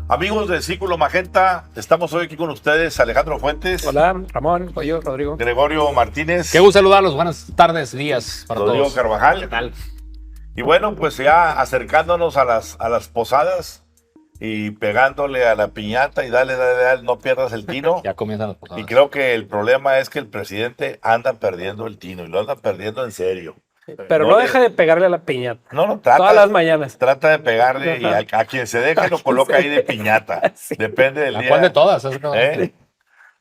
Amigos de Círculo Magenta, estamos hoy aquí con ustedes, Alejandro Fuentes. Hola, Ramón, Pollo, Rodrigo. Gregorio Martínez. Qué gusto saludarlos. Buenas tardes, días para Rodrigo todos. Carvajal. ¿Qué tal? Y bueno, pues ya acercándonos a las posadas y pegándole a la piñata y dale, no pierdas el tino. Ya comienzan las posadas. Y creo que el problema es que el presidente anda perdiendo el tino y lo anda perdiendo en serio. Pero no deja de pegarle a la piñata. No, trata. Todas las mañanas. Trata de pegarle y a quien se deje lo coloca ahí de piñata. Sí. Depende del día. ¿Cuál de todas? Es como-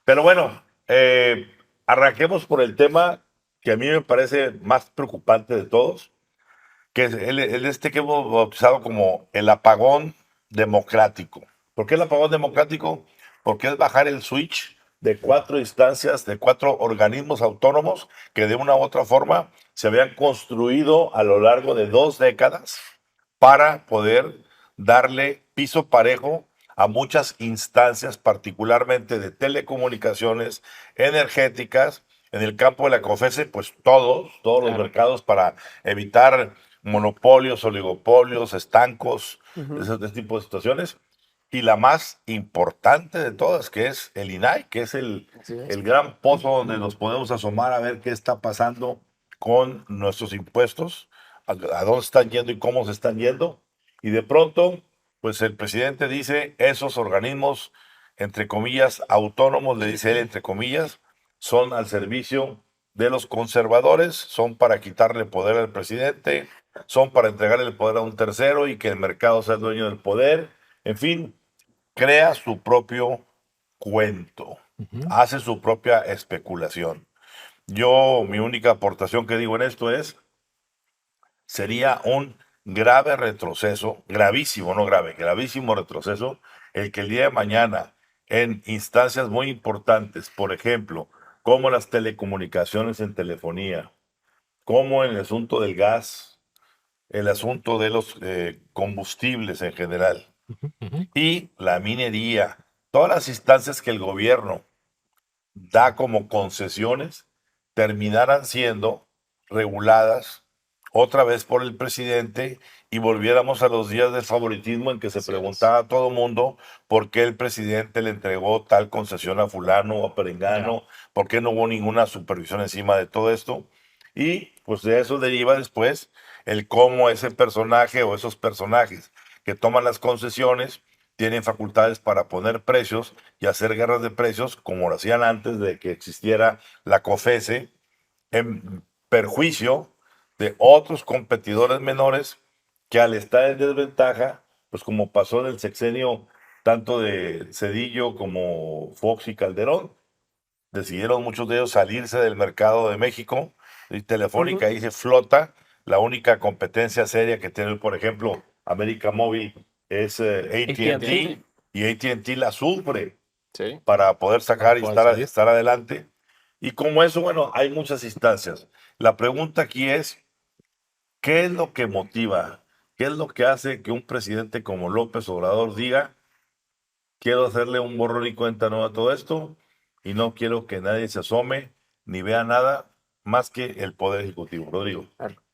Pero bueno, arranquemos por el tema que a mí me parece más preocupante de todos, que es este que hemos bautizado como el apagón democrático. ¿Por qué el apagón democrático? Porque es bajar el switch de 4 instancias, de 4 organismos autónomos que de una u otra forma se habían construido a lo largo de 2 décadas para poder darle piso parejo a muchas instancias, particularmente de telecomunicaciones, energéticas, en el campo de la COFESE, pues todos los mercados para evitar monopolios, oligopolios, estancos, ese tipo de situaciones. Y la más importante de todas, que es el INAI, que es el gran pozo donde nos podemos asomar a ver qué está pasando con nuestros impuestos, a dónde están yendo y cómo se están yendo. Y de pronto, pues el presidente dice, esos organismos, entre comillas, autónomos, le dice él, entre comillas, son al servicio de los conservadores, son para quitarle poder al presidente, son para entregarle el poder a un tercero y que el mercado sea el dueño del poder. En fin, crea su propio cuento, hace su propia especulación. Yo, mi única aportación que digo en esto es, sería un grave retroceso, gravísimo, no grave, gravísimo retroceso, el que el día de mañana, en instancias muy importantes, por ejemplo, como las telecomunicaciones en telefonía, como en el asunto del gas, el asunto de los combustibles en general, y la minería, todas las instancias que el gobierno da como concesiones, terminaran siendo reguladas otra vez por el presidente y volviéramos a los días del favoritismo en que se preguntaba a todo mundo por qué el presidente le entregó tal concesión a fulano o a perengano, por qué no hubo ninguna supervisión encima de todo esto. Y pues de eso deriva después el cómo ese personaje o esos personajes que toman las concesiones tienen facultades para poner precios y hacer guerras de precios como lo hacían antes de que existiera la COFESE, en perjuicio de otros competidores menores que al estar en desventaja, pues como pasó en el sexenio tanto de Cedillo como Fox y Calderón, decidieron muchos de ellos salirse del mercado de México y Telefónica ahí se flota. La única competencia seria que tiene, por ejemplo, América Móvil es AT&T y AT&T la sufre para poder sacar y estar adelante. Y como eso, bueno, hay muchas instancias. La pregunta aquí es, ¿qué es lo que motiva? ¿Qué es lo que hace que un presidente como López Obrador diga, quiero hacerle un borrón y cuenta nueva a todo esto y no quiero que nadie se asome ni vea nada más que el Poder Ejecutivo? Rodrigo.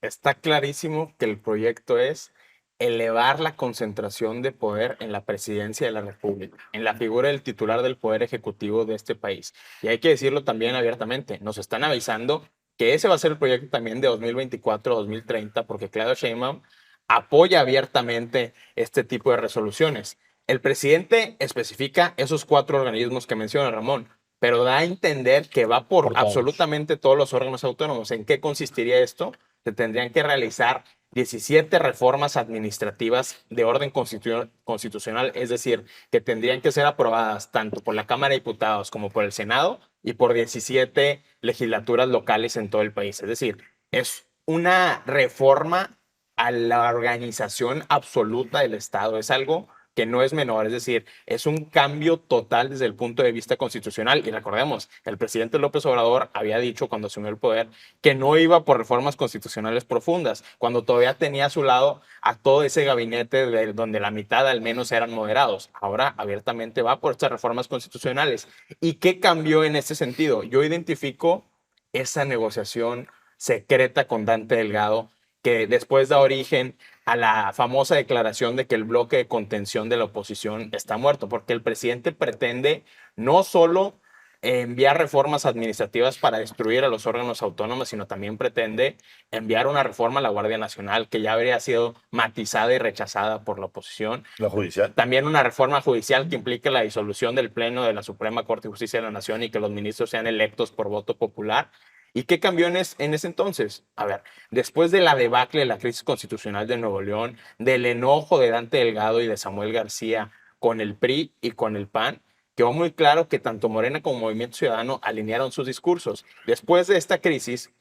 Está clarísimo que el proyecto es elevar la concentración de poder en la presidencia de la República, en la figura del titular del Poder Ejecutivo de este país. Y hay que decirlo también abiertamente, nos están avisando que ese va a ser el proyecto también de 2024-2030, porque Claudia Sheinbaum apoya abiertamente este tipo de resoluciones. El presidente especifica esos 4 organismos que menciona Ramón, pero da a entender que va por todos. absolutamente todos los órganos autónomos. ¿En qué consistiría esto? Se tendrían que realizar 17 reformas administrativas de orden constitucional, es decir, que tendrían que ser aprobadas tanto por la Cámara de Diputados como por el Senado y por 17 legislaturas locales en todo el país. Es decir, es una reforma a la organización absoluta del Estado. Es algo que no es menor, es decir, es un cambio total desde el punto de vista constitucional. Y recordemos, el presidente López Obrador había dicho cuando asumió el poder que no iba por reformas constitucionales profundas, cuando todavía tenía a su lado a todo ese gabinete donde la mitad al menos eran moderados. Ahora abiertamente va por estas reformas constitucionales. ¿Y qué cambió en ese sentido? Yo identifico esa negociación secreta con Dante Delgado que después da origen a la famosa declaración de que el bloque de contención de la oposición está muerto, porque el presidente pretende no solo enviar reformas administrativas para destruir a los órganos autónomos, sino también pretende enviar una reforma a la Guardia Nacional que ya habría sido matizada y rechazada por la oposición. La judicial. También una reforma judicial que implique la disolución del Pleno de la Suprema Corte de Justicia de la Nación y que los ministros sean electos por voto popular. ¿Y qué cambió en ese entonces? A ver, después de la debacle de la crisis constitucional de Nuevo León, del enojo de Dante Delgado y de Samuel García con el PRI y con el PAN, quedó muy claro que tanto Morena como Movimiento Ciudadano alinearon sus discursos. Después de esta crisis,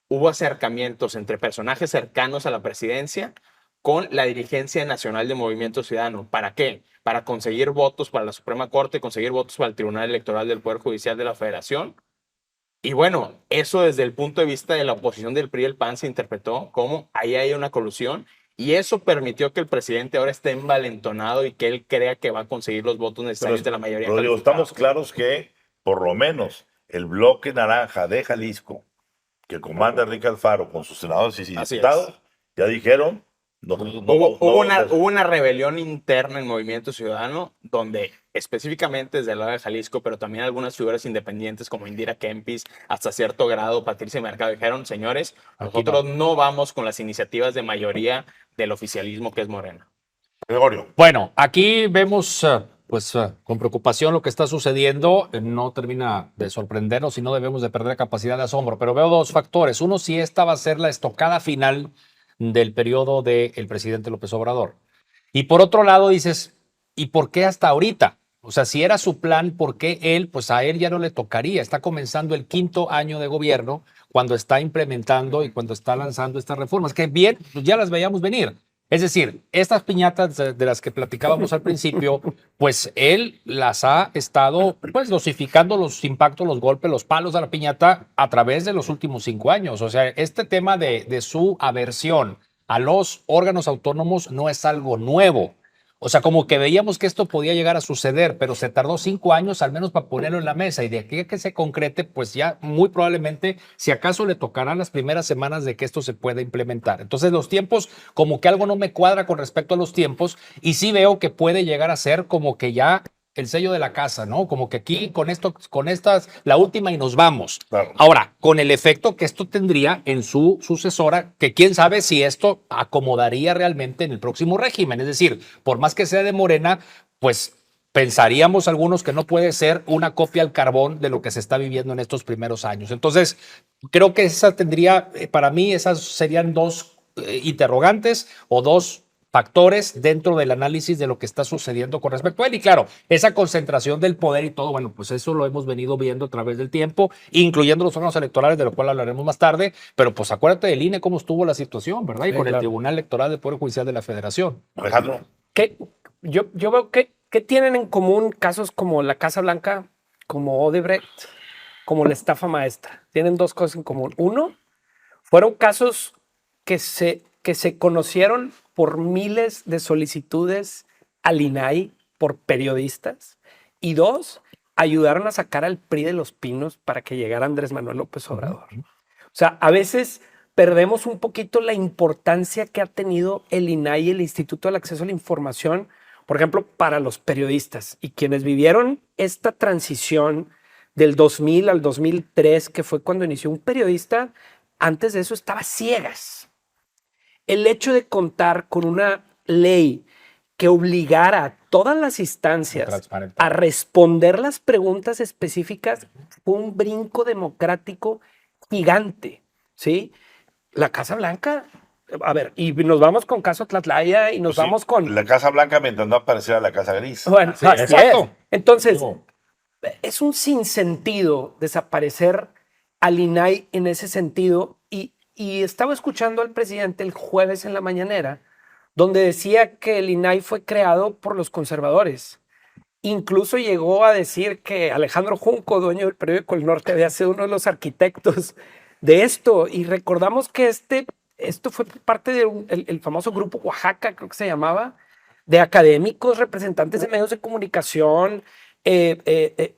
hubo acercamientos entre personajes cercanos a la presidencia con la dirigencia nacional de Movimiento Ciudadano. ¿Para qué? Para conseguir votos para la Suprema Corte, conseguir votos para el Tribunal Electoral del Poder Judicial de la Federación. Y bueno, eso desde el punto de vista de la oposición del PRI y el PAN se interpretó como ahí hay una colusión. Y eso permitió que el presidente ahora esté envalentonado y que él crea que va a conseguir los votos necesarios de la mayoría. Rodrigo, calificada. estamos claros que, por lo menos, el bloque naranja de Jalisco, que comanda Enrique Alfaro con sus senadores y Así diputados, ya dijeron. Hubo una rebelión interna en Movimiento Ciudadano, donde específicamente desde el lado de Jalisco, pero también algunas figuras independientes como Indira Kempis, hasta cierto grado Patricia Mercado, dijeron, señores, nosotros no vamos con las iniciativas de mayoría del oficialismo que es Morena. Gregorio. Bueno, aquí vemos con preocupación lo que está sucediendo. No termina de sorprendernos y no debemos de perder capacidad de asombro, pero veo dos factores. Uno, si esta va a ser la estocada final del periodo del presidente López Obrador. Y por otro lado dices, ¿y por qué hasta ahorita? O sea, si era su plan, ¿por qué él? Pues a él ya no le tocaría. Está comenzando el 5º año de gobierno cuando está implementando y cuando está lanzando estas reformas, que bien, pues ya las veíamos venir. Es decir, estas piñatas de las que platicábamos al principio, pues él las ha estado pues dosificando los impactos, los golpes, los palos a la piñata a través de los últimos 5 años. O sea, este tema de su aversión a los órganos autónomos no es algo nuevo. O sea, como que veíamos que esto podía llegar a suceder, pero se tardó 5 años al menos para ponerlo en la mesa y de aquí a que se concrete, pues ya muy probablemente, si acaso le tocarán las primeras semanas de que esto se pueda implementar. Entonces los tiempos, como que algo no me cuadra con respecto a los tiempos y sí veo que puede llegar a ser como que ya el sello de la casa, ¿no? Como que aquí con estas, la última y nos vamos. Claro. Ahora, con el efecto que esto tendría en su sucesora, que quién sabe si esto acomodaría realmente en el próximo régimen. Es decir, por más que sea de Morena, pues pensaríamos algunos que no puede ser una copia al carbón de lo que se está viviendo en estos primeros años. Entonces, creo que esa tendría, para mí, esas serían dos interrogantes o dos factores dentro del análisis de lo que está sucediendo con respecto a él. Y claro, esa concentración del poder y todo, bueno, pues eso lo hemos venido viendo a través del tiempo, incluyendo los órganos electorales, de lo cual hablaremos más tarde, pero pues acuérdate del INE cómo estuvo la situación, ¿verdad? Y Sí, con claro. el Tribunal Electoral del Poder Judicial de la Federación. Alejandro. Yo veo que tienen en común casos como la Casa Blanca, como Odebrecht, como la estafa maestra. Tienen dos cosas en común. Uno, fueron casos que se conocieron por miles de solicitudes al INAI por periodistas. Y dos, ayudaron a sacar al PRI de los Pinos para que llegara Andrés Manuel López Obrador. O sea, a veces perdemos un poquito la importancia que ha tenido el INAI, el Instituto del Acceso a la Información, por ejemplo, para los periodistas y quienes vivieron esta transición del 2000 al 2003, que fue cuando inició un periodista, antes de eso estaba ciegas. El hecho de contar con una ley que obligara a todas las instancias a responder las preguntas específicas fue un brinco democrático gigante, ¿sí? La Casa Blanca, a ver, y nos vamos con caso Tlatlaya y nos Pues sí, vamos con... La Casa Blanca mientras no apareciera la Casa Gris. Bueno, Sí, así exacto. es. Entonces, es un sinsentido desaparecer al INAI en ese sentido. Y estaba escuchando al presidente el jueves en la mañanera, donde decía que el INAI fue creado por los conservadores. Incluso llegó a decir que Alejandro Junco, dueño del periódico El Norte, había sido uno de los arquitectos de esto. Y recordamos que esto fue parte del famoso grupo Oaxaca, creo que se llamaba, de académicos, representantes de medios de comunicación,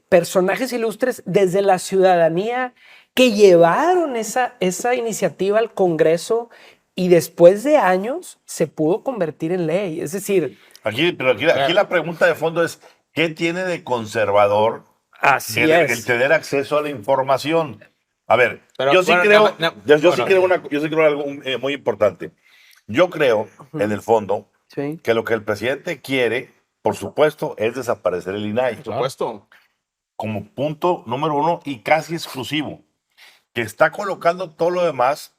personajes ilustres desde la ciudadanía que llevaron esa iniciativa al Congreso y después de años se pudo convertir en ley. Es decir, Aquí la pregunta de fondo es, ¿qué tiene de conservador así el es. tener acceso a la información? A ver, Pero, yo sí bueno, creo, yo sí bueno. creo algo muy importante. Yo creo, en el fondo, Sí. que lo que el presidente quiere, por supuesto, es desaparecer el INAI Por supuesto. como punto número uno y casi exclusivo, que está colocando todo lo demás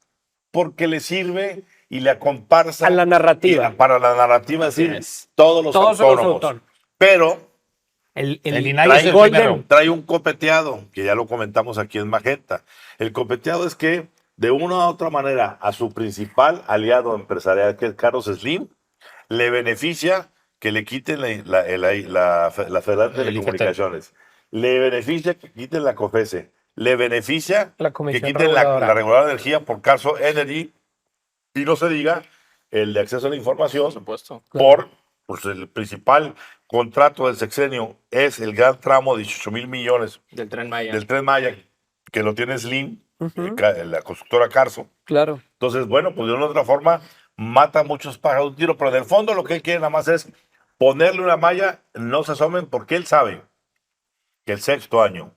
porque le sirve y le comparsa A la narrativa. para la narrativa, es decir, es. todos los Todos son los autónomos. autónomos. Pero El INAI trae es el Golden, primero. trae un copeteado, que ya lo comentamos aquí en Magenta. El copeteado es que, de una u otra manera, a su principal aliado empresarial, que es Carlos Slim, le beneficia que le quiten la Federal de El IFT. Telecomunicaciones. Le beneficia que quiten la COFESE. Le beneficia La que Comisión quiten Reguladora. la reguladora de energía por caso Energy. Y no se diga el de acceso a la información Por supuesto. pues el principal contrato del sexenio es el gran tramo de 18,000 millones Del Tren Maya. del Tren Maya, que lo tiene Slim, Ujú. la constructora Carso. Claro. Entonces, bueno, pues de una u otra forma mata a muchos pájaros de un tiro, pero en el fondo lo que él quiere nada más es ponerle una malla, no se asomen, porque él sabe que el sexto año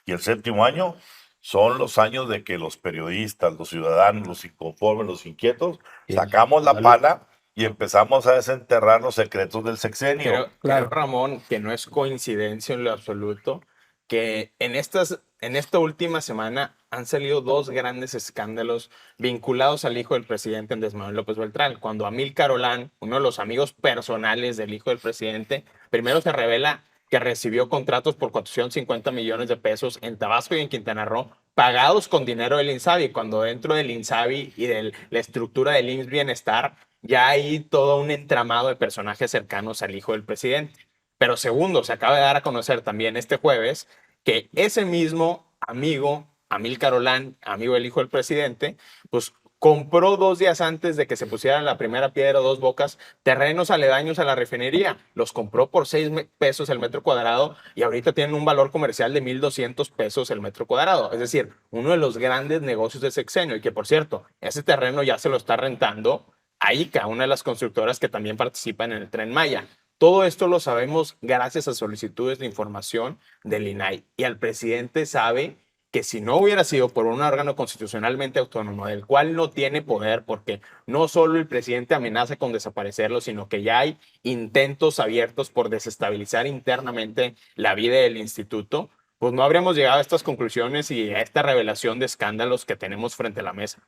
y el séptimo año son los años de que los periodistas, los ciudadanos, los inconformes, los inquietos, sacamos la pala y empezamos a desenterrar los secretos del sexenio. Claro. Creo, Ramón, que no es coincidencia en lo absoluto que en esta última semana han salido dos grandes escándalos vinculados al hijo del presidente Andrés Manuel López Beltrán. Cuando Amílcar Olán, uno de los amigos personales del hijo del presidente, primero se revela que recibió contratos por 450 millones de pesos en Tabasco y en Quintana Roo, pagados con dinero del INSABI, cuando dentro del INSABI y de la estructura del IMSS Bienestar ya hay todo un entramado de personajes cercanos al hijo del presidente. Pero segundo, se acaba de dar a conocer también este jueves que ese mismo amigo, Amílcar Olán, amigo del hijo del presidente, pues compró 2 días antes de que se pusieran la primera piedra Dos Bocas terrenos aledaños a la refinería. Los compró por 6 pesos el metro cuadrado y ahorita tienen un valor comercial de 1,200 pesos el metro cuadrado. Es decir, uno de los grandes negocios de sexenio y que, por cierto, ese terreno ya se lo está rentando a ICA, una de las constructoras que también participan en el Tren Maya. Todo esto lo sabemos gracias a solicitudes de información del INAI. Y el presidente sabe que si no hubiera sido por un órgano constitucionalmente autónomo, del cual no tiene poder, porque no solo el presidente amenaza con desaparecerlo, sino que ya hay intentos abiertos por desestabilizar internamente la vida del instituto, pues no habríamos llegado a estas conclusiones y a esta revelación de escándalos que tenemos frente a la mesa.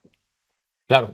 Claro.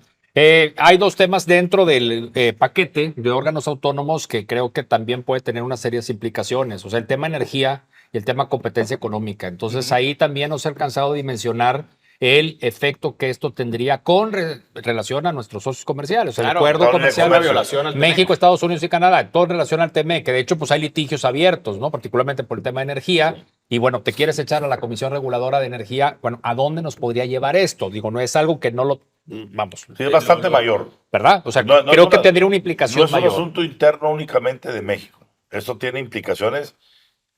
Hay dos temas dentro del paquete de órganos autónomos que creo que también puede tener unas serias implicaciones. O sea, el tema energía y el tema competencia económica. Entonces, ahí también nos ha alcanzado a dimensionar el efecto que esto tendría con relación a nuestros socios comerciales. O sea, Claro, el acuerdo con comercial una violación al México, TEMEC. Estados Unidos y Canadá, todo en relación al TEMEC, que de hecho pues hay litigios abiertos, ¿no? Particularmente por el tema de energía. Y bueno, te quieres echar a la Comisión Reguladora de Energía. Bueno, ¿a dónde nos podría llevar esto? Digo, no es algo que no lo... Vamos, Sí, es bastante mayor. ¿verdad? O sea, No, no creo es que una- tendría una No implicación es un mayor. asunto interno únicamente de México. Esto tiene implicaciones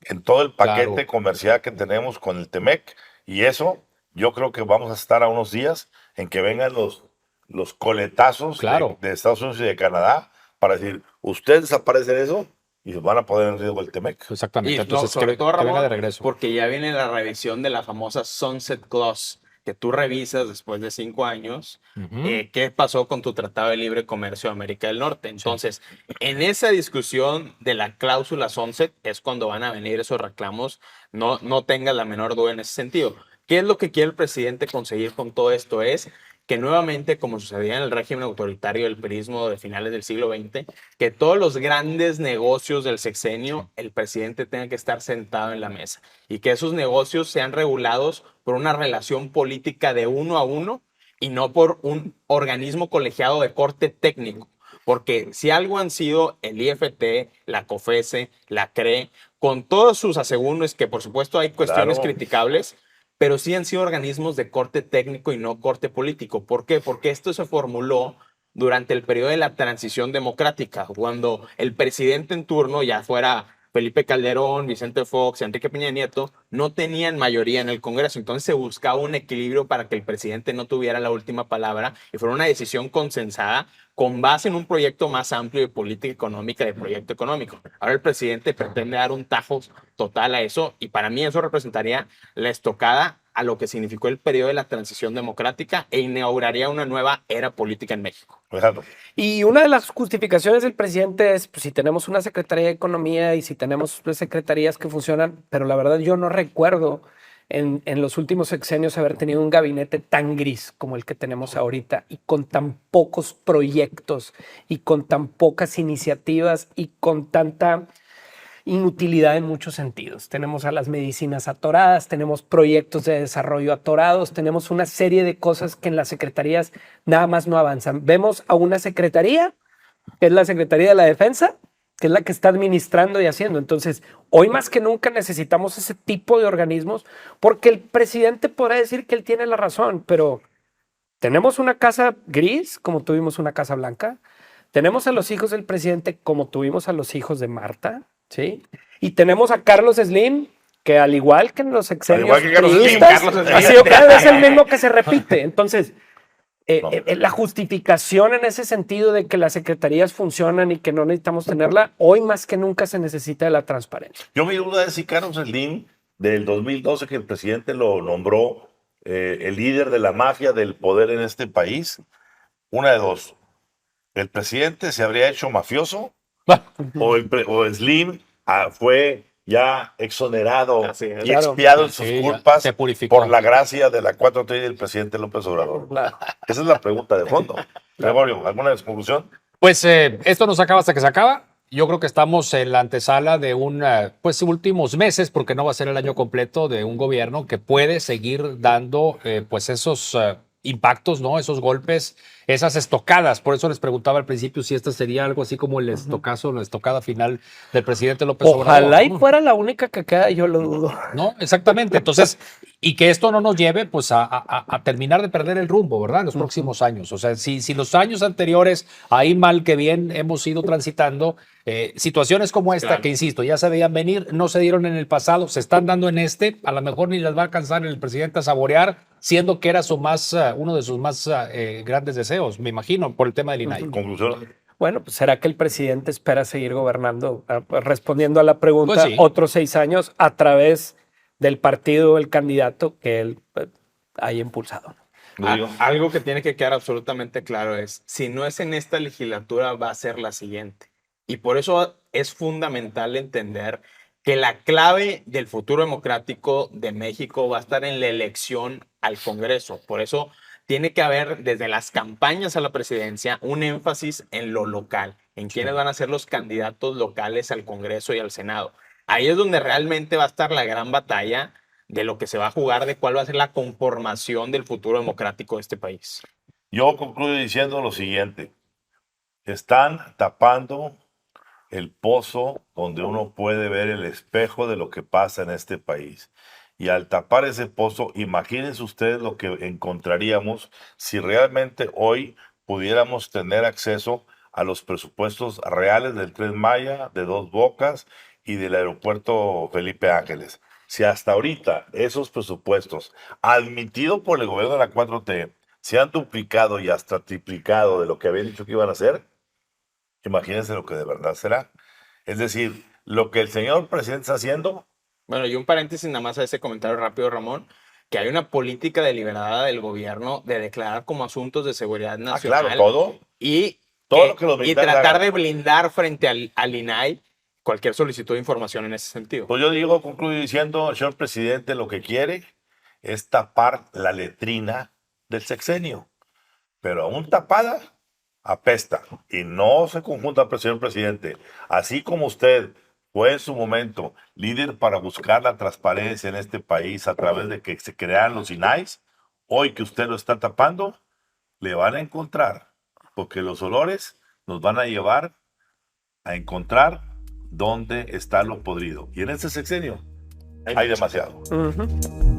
en todo el paquete Claro. comercial que tenemos con el TEMEC. Y eso, yo creo que vamos a estar a unos días en que vengan los coletazos Claro. de Estados Unidos y de Canadá para decir, ustedes desaparecen eso y van a poner en riesgo el TEMEC. Exactamente. Y Entonces, sobre todo, que venga Ramón, de regreso. porque ya viene la revisión de la famosa Sunset Clause, que tú revisas después de 5 años, Ujú. qué pasó con tu Tratado de Libre Comercio de América del Norte. Entonces, en esa discusión de la cláusula Sunset es cuando van a venir esos reclamos. No tengas la menor duda en ese sentido. ¿Qué es lo que quiere el presidente conseguir con todo esto? Es que nuevamente, como sucedía en el régimen autoritario del perismo de finales del siglo XX, que todos los grandes negocios del sexenio, el presidente tenga que estar sentado en la mesa y que esos negocios sean regulados por una relación política de uno a uno y no por un organismo colegiado de corte técnico. Porque si algo han sido el IFT, la COFESE, la CRE, con todos sus asegúnes, que por supuesto hay cuestiones Claro. criticables, pero sí han sido organismos de corte técnico y no corte político. ¿Por qué? Porque esto se formuló durante el periodo de la transición democrática, cuando el presidente en turno, ya fuera Felipe Calderón, Vicente Fox, Enrique Peña Nieto, no tenían mayoría en el Congreso. Entonces se buscaba un equilibrio para que el presidente no tuviera la última palabra y fuera una decisión consensada con base en un proyecto más amplio de política económica, de proyecto económico. Ahora el presidente pretende dar un tajo total a eso y para mí eso representaría la estocada a lo que significó el periodo de la transición democrática e inauguraría una nueva era política en México. Exacto. Y una de las justificaciones del presidente es, pues, si tenemos una Secretaría de Economía y si tenemos secretarías que funcionan, pero la verdad yo no recuerdo en los últimos sexenios haber tenido un gabinete tan gris como el que tenemos ahorita y con tan pocos proyectos y con tan pocas iniciativas y con tanta inutilidad en muchos sentidos. Tenemos a las medicinas atoradas, tenemos proyectos de desarrollo atorados, tenemos una serie de cosas que en las secretarías nada más no avanzan. Vemos a una secretaría, que es la Secretaría de la Defensa, que es la que está administrando y haciendo. Entonces, hoy más que nunca necesitamos ese tipo de organismos porque el presidente podrá decir que él tiene la razón, pero tenemos una casa gris como tuvimos una casa blanca, tenemos a los hijos del presidente como tuvimos a los hijos de Marta, ¿sí? Y tenemos a Carlos Slim, que al igual que en los sexenios igual que Carlos Slim, priistas, Carlos Slim. ha sido cada vez el mismo que se repite. Entonces, la justificación en ese sentido de que las secretarías funcionan y que no necesitamos tenerla, hoy más que nunca se necesita de la transparencia. Yo mi duda es si Carlos Slim, del 2012, que el presidente lo nombró el líder de la mafia del poder en este país, una de dos. El presidente se habría hecho mafioso o Slim fue ya exonerado Así es. y Claro. expiado en sus Sí, ya culpas se purificó. por la gracia de la 4T y del presidente López Obrador. Esa es la pregunta de fondo. Gregorio, ¿alguna conclusión? Pues esto no se acaba hasta que se acaba. Yo creo que estamos en la antesala de pues últimos meses, porque no va a ser el año completo, de un gobierno que puede seguir dando pues esos impactos, ¿no? Esos golpes, esas estocadas. Por eso les preguntaba al principio si esta sería algo así como el estocazo, la estocada final del presidente López Obrador. Ojalá y ¿no? fuera la única que queda, yo lo dudo. No, exactamente. Entonces, y que esto no nos lleve pues a terminar de perder el rumbo, ¿verdad? En los próximos años. O sea, si los años anteriores, ahí mal que bien, hemos ido transitando situaciones como esta, Claro. que insisto, ya se veían venir, no se dieron en el pasado, se están dando en este, a lo mejor ni las va a alcanzar el presidente a saborear, siendo que era uno de sus más grandes deseos, me imagino, por el tema del INAI. Conclusión. Bueno, pues será que el presidente espera seguir gobernando, respondiendo a la pregunta, Pues sí. otros 6 años a través del partido, el candidato que él haya impulsado. Algo que tiene que quedar absolutamente claro es, si no es en esta legislatura, va a ser la siguiente. Y por eso es fundamental entender que la clave del futuro democrático de México va a estar en la elección al Congreso. Por eso tiene que haber, desde las campañas a la presidencia, un énfasis en lo local, en quiénes van a ser los candidatos locales al Congreso y al Senado. Ahí es donde realmente va a estar la gran batalla de lo que se va a jugar, de cuál va a ser la conformación del futuro democrático de este país. Yo concluyo diciendo lo siguiente. Están tapando el pozo donde uno puede ver el espejo de lo que pasa en este país. Y al tapar ese pozo, imagínense ustedes lo que encontraríamos si realmente hoy pudiéramos tener acceso a los presupuestos reales del Tren Maya, de Dos Bocas y del aeropuerto Felipe Ángeles. Si hasta ahorita esos presupuestos, admitidos por el gobierno de la 4T, se han duplicado y hasta triplicado de lo que habían dicho que iban a hacer, imagínense lo que de verdad será. Es decir, lo que el señor presidente está haciendo. Bueno, y un paréntesis nada más a ese comentario rápido, Ramón, que hay una política deliberada del gobierno de declarar como asuntos de seguridad nacional. Claro, todo. Y, Todo lo que los y militares tratar hagan. de blindar frente al INAI cualquier solicitud de información en ese sentido. Pues yo digo, concluyo diciendo, el señor presidente lo que quiere es tapar la letrina del sexenio. Pero aún tapada, apesta. Y no se conjunta, señor presidente. Así como usted fue en su momento líder para buscar la transparencia en este país a través de que se crearan los INAIs, hoy que usted lo está tapando, le van a encontrar. Porque los olores nos van a llevar a encontrar dónde está lo podrido. Y en este sexenio hay demasiado. Ujú.